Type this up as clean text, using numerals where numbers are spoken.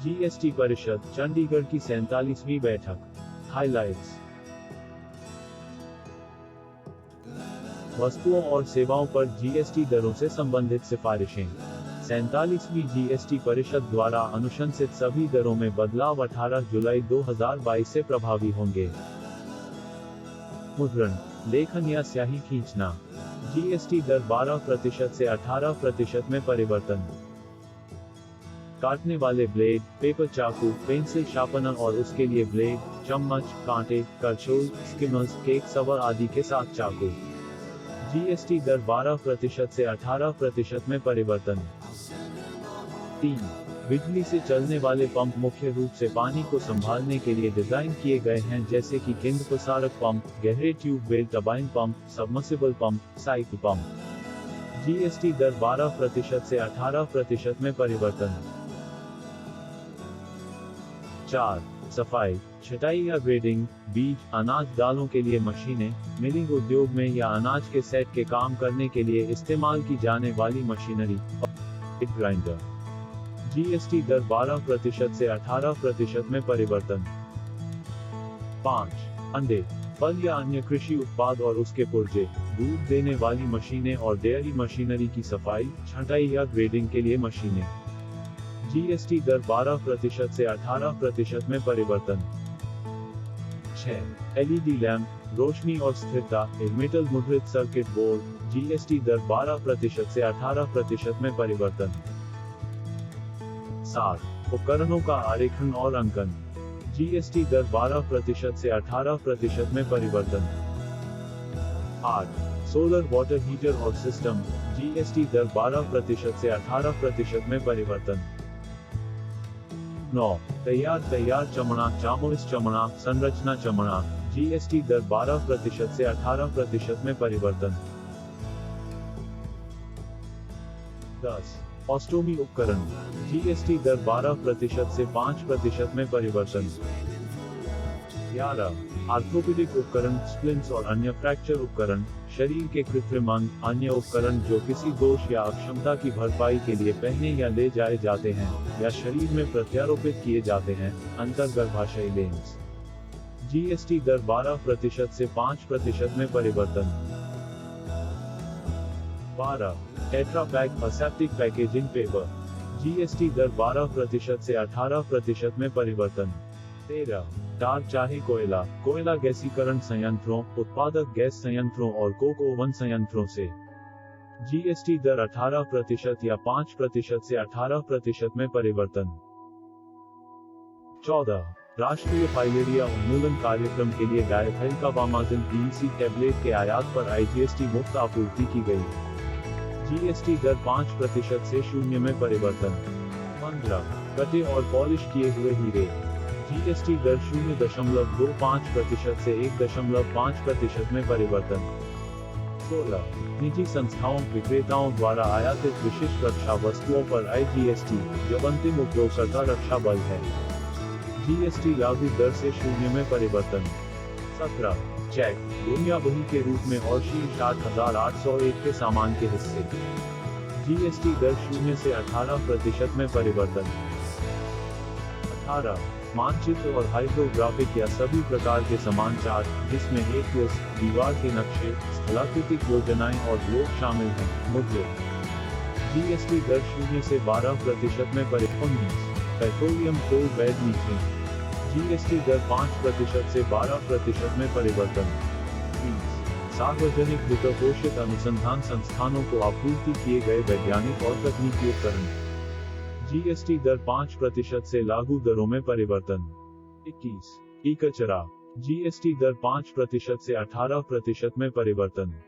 GST परिषद, चंडीगढ़ की 47वीं बैठक। हाइलाइट्स। वस्तुओं और सेवाओं पर जीएसटी दरों से संबंधित सिफारिशें। 47वीं जीएसटी परिषद द्वारा अनुशंसित सभी दरों में बदलाव 18 जुलाई 2022 से प्रभावी होंगे। मुद्रण, लेखन या स्याही खींचना। जीएसटी दर 12% से 18% में परिवर्तन। काटने वाले ब्लेड, पेपर चाकू, पेंसिल शार्पनर और उसके लिए ब्लेड, चम्मच, कांटे, करछुल, स्किमर्स, केक सवर आदि के साथ चाकू। जीएसटी दर 12% से 18% में परिवर्तन। 3. बिजली से चलने वाले पंप मुख्य रूप से पानी को संभालने के लिए डिजाइन किए गए हैं, जैसे कि केंद्र प्रसारक पंप, गहरे tube well turbine pump, submersible pump, cycle pump. GST दर 12% से 18% में परिवर्तन। 4. सफाई, छटाई या ग्रेडिंग, बीज, अनाज दालों के लिए मशीनें, मिलिंग उद्योग में या अनाज के सेट के काम करने के लिए इस्तेमाल की जाने वाली मशीनरी, ग्राइंडर। जीएसटी दर 12% से 18% में परिवर्तन। 5. अंडे, फल या अन्य कृषि उत्पाद और उसके पुर्जे, दूध देने वाली मशीनें और डेयरी मशीनरी की सफाई, छंटाई या ग्रेडिंग के लिए मशीनें। जीएसटी दर 12% से 18% में परिवर्तन। 6. एलईडी लैंप, रोशनी और स्थिरता, मेटल मुद्रित सर्किट बोर्ड। जीएसटी दर 12% से 18% में परिवर्तन। 7. उपकरणों का आरेखन और अंकन। जीएसटी दर 12% से 18% में परिवर्तन। 8. सोलर वाटर हीटर और सिस्टम। जीएसटी दर 12% से 18% में परिवर्तन। 9. तैयार चमड़ा, चामोइस चमड़ा, संरचना चमड़ा। जीएसटी दर 12% से 18% में परिवर्तन। 10. ऑस्टोमी उपकरण। जीएसटी दर 12% से 5% में परिवर्तन। 11. आर्थोपेडिक उपकरण, स्प्लिंट्स और अन्य फ्रैक्चर उपकरण, शरीर के कृत्रिम अंग, अन्य उपकरण जो किसी दोष या अक्षमता की भरपाई के लिए पहने या ले जाए जाते हैं, या शरीर में प्रत्यारोपित किए जाते हैं, अंतर्गर्भाशयी लेंस। जीएसटी दर 12% से 5% में परिवर्तन। 12. Tetra pack, aseptic packaging paper. GST दर 12% से 18% में परिवर्तन। 13. टार चाहे कोयला गैसीकरण संयंत्रों, उत्पादक गैस संयंत्रों और कोक ओवन संयंत्रों से। जीएसटी दर 18% या 5% से 18% में परिवर्तन। 14. राष्ट्रीय फाइलेरिया उन्मूलन कार्यक्रम के लिए डायथाइलकार्बामाजिन PEC टैबलेट के आयात पर आईजीएसटी मुक्त आपूर्ति की गई। जीएसटी दर 5% से 0 में परिवर्तन। 15. कटे और पॉलिश किए हुए हीरे। जीएसटी दर 0.25% से 1.5% में परिवर्तन। 16. निजी संस्थाओं, विक्रेताओं द्वारा आयातित विशिष्ट रक्षा वस्तुओं पर आईजीएसटी, जब अंतिम उपयोगकर्ता रक्षा बल है। जीएसटी लागू दर से 0 में परिवर्तन। 17. चेक, दुनिया बही के रूप में और शीर्ष 8,801 के सामान के हिस्से। जीएसटी दर 0 से 18% में परिवर्तन। 18. मानचित्र और हाइड्रोग्राफिक या सभी प्रकार के समान चार्ट, जिसमें एक लिस्ट, दीवार के नक्शे, स्थलाकृतिक योजनाएं और ब्लॉक शामिल हैं, मुद्रित। जीएसटी दर 0 से 12% में परिवर्तन। 19. पेट्रोलियम कोल बैड मीथेन। जीएसटी दर 5% से 12% में परिवर्तन। 20. सार्वजनिक वित्तपोषित अनुसंधान संस्थानों को आपूर्ति किए गए वैज्ञानिक और तकनीकी उपकरण। जीएसटी दर 5% से लागू दरों में परिवर्तन। 21. ई कचरा। जीएसटी दर 5% से 18% में परिवर्तन।